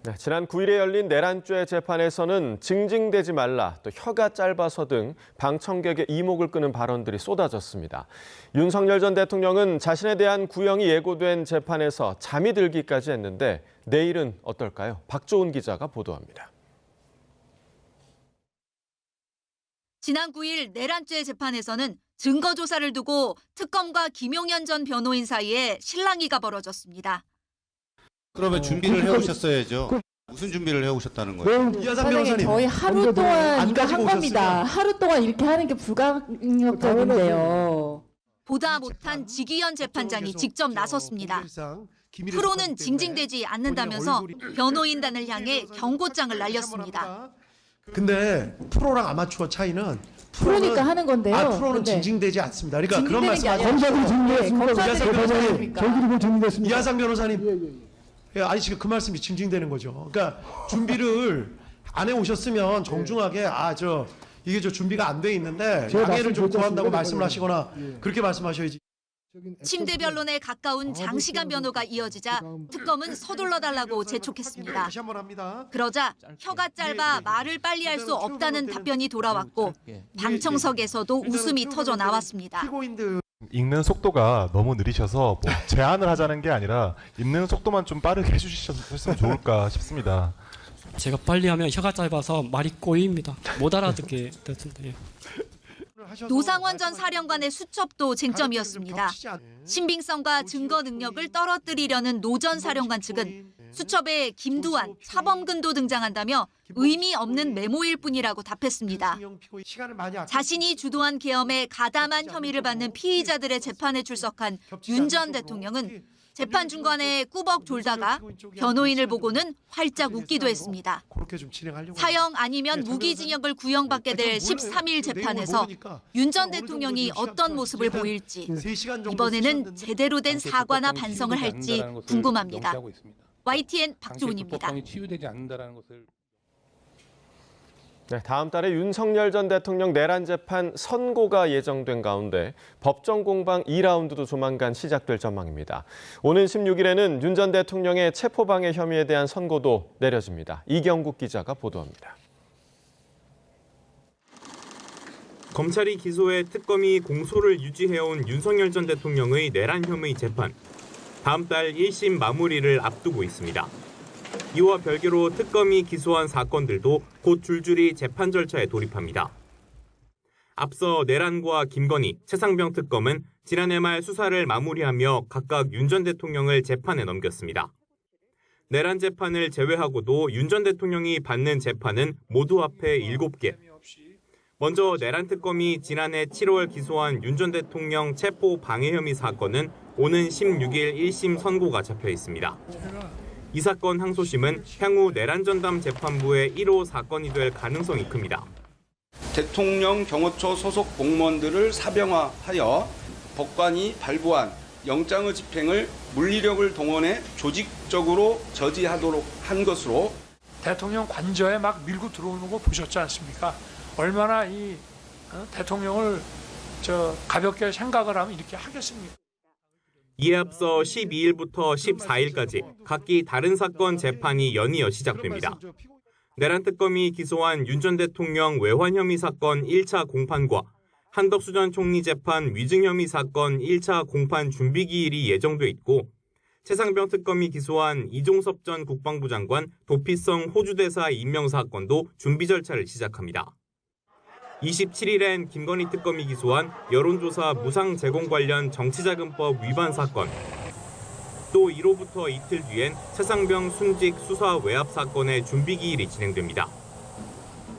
네, 지난 9일에 열린 내란죄 재판에서는 징징대지 말라, 또 혀가 짧아서 등 방청객의 이목을 끄는 발언들이 쏟아졌습니다. 윤석열 전 대통령은 자신에 대한 구형이 예고된 재판에서 잠이 들기까지 했는데 내일은 어떨까요? 박조은 기자가 보도합니다. 지난 9일 내란죄 재판에서는 증거 조사를 두고 특검과 김용현 전 변호인 사이에 실랑이가 벌어졌습니다. 그러면 준비를 해오셨어야죠. 무슨 준비를 해오셨다는 거예요? 이하상 변호사님, 저희 하루 동안 이거 한 겁니다. 오셨으면. 하루 동안 이렇게 하는 게 불가항력적인데요. 보다 못한 지기현 재판장이 직접 나섰습니다. 프로는 징징대지 않는다면서 변호인단을 향해 경고장을 날렸습니다. 근데 프로랑 아마추어 차이는 프로니까 하는 건데요. 프로는 근데 징징대지 않습니다. 그러니까 그런 말씀 검사들이 징징대했습니다. 저희들이 징징대했습니다. 이하상 변호사님, 아니 지금 그 말씀이 징징대는 거죠. 그러니까 준비를 안 해오셨으면 정중하게 이게 준비가 안 돼 있는데 양해를 좀 구한다고 말씀을 하시거나 그렇게 말씀하셔야지. 침대 변론에 가까운 장시간 변호가 이어지자 특검은 서둘러 달라고 재촉했습니다. 다시 한번 합니다. 그러자 혀가 짧아 말을 빨리 할 수 없다는 답변이 돌아왔고 방청석에서도 웃음이 터져 나왔습니다. 읽는 속도가 너무 느리셔서 제안을 하자는 게 아니라 읽는 속도만 좀 빠르게 해주셨으면 좋을까 싶습니다. 제가 빨리 하면 혀가 짧아서 말이 꼬입니다. 못 알아듣게 됐는데. 노상원 전 사령관의 수첩도 쟁점이었습니다. 신빙성과 증거 능력을 떨어뜨리려는 노 전 사령관 측은 수첩에 김두한, 차범근도 등장한다며 의미 없는 메모일 뿐이라고 답했습니다. 자신이 주도한 계엄에 가담한 혐의를 받는 피의자들의 재판에 출석한 윤 전 대통령은 재판 중간에 꾸벅 졸다가 변호인을 보고는 활짝 웃기도 했습니다. 사형 아니면 무기징역을 구형받게 될 13일 재판에서 윤 전 대통령이 어떤 모습을 보일지, 이번에는 제대로 된 사과나 반성을 할지 궁금합니다. YTN 박조은입니다. 네, 다음 달에 윤석열 전 대통령 내란 재판 선고가 예정된 가운데 법정 공방 2라운드도 조만간 시작될 전망입니다. 오는 16일에는 윤 전 대통령의 체포방해 혐의에 대한 선고도 내려집니다. 이경국 기자가 보도합니다. 검찰이 기소해 특검이 공소를 유지해온 윤석열 전 대통령의 내란 혐의 재판. 다음 달 1심 마무리를 앞두고 있습니다. 이와 별개로 특검이 기소한 사건들도 곧 줄줄이 재판 절차에 돌입합니다. 앞서 내란과 김건희, 최상병 특검은 지난해 말 수사를 마무리하며 각각 윤 전 대통령을 재판에 넘겼습니다. 내란 재판을 제외하고도 윤 전 대통령이 받는 재판은 모두 합해 7개. 먼저 내란 특검이 지난해 7월 기소한 윤 전 대통령 체포 방해 혐의 사건은 오는 16일 1심 선고가 잡혀 있습니다. 이 사건 항소심은 향후 내란 전담 재판부의 1호 사건이 될 가능성이 큽니다. 대통령 경호처 소속 공무원들을 사병화하여 법관이 발부한 영장의 집행을 물리력을 동원해 조직적으로 저지하도록 한 것으로 대통령 관저에 막 밀고 들어오는 거 보셨지 않습니까? 얼마나 이 대통령을 가볍게 생각을 하면 이렇게 하겠습니까? 이에 앞서 12일부터 14일까지 각기 다른 사건 재판이 연이어 시작됩니다. 내란 특검이 기소한 윤 전 대통령 외환 혐의 사건 1차 공판과 한덕수 전 총리 재판 위증 혐의 사건 1차 공판 준비 기일이 예정돼 있고 최상병 특검이 기소한 이종섭 전 국방부 장관 도피성 호주 대사 임명 사건도 준비 절차를 시작합니다. 27일엔 김건희 특검이 기소한 여론조사 무상 제공 관련 정치자금법 위반 사건. 또 이로부터 이틀 뒤엔 최상병 순직 수사 외압 사건의 준비 기일이 진행됩니다.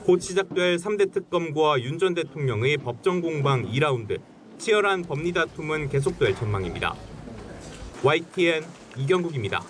곧 시작될 3대 특검과 윤 전 대통령의 법정 공방 2라운드, 치열한 법리 다툼은 계속될 전망입니다. YTN 이경국입니다.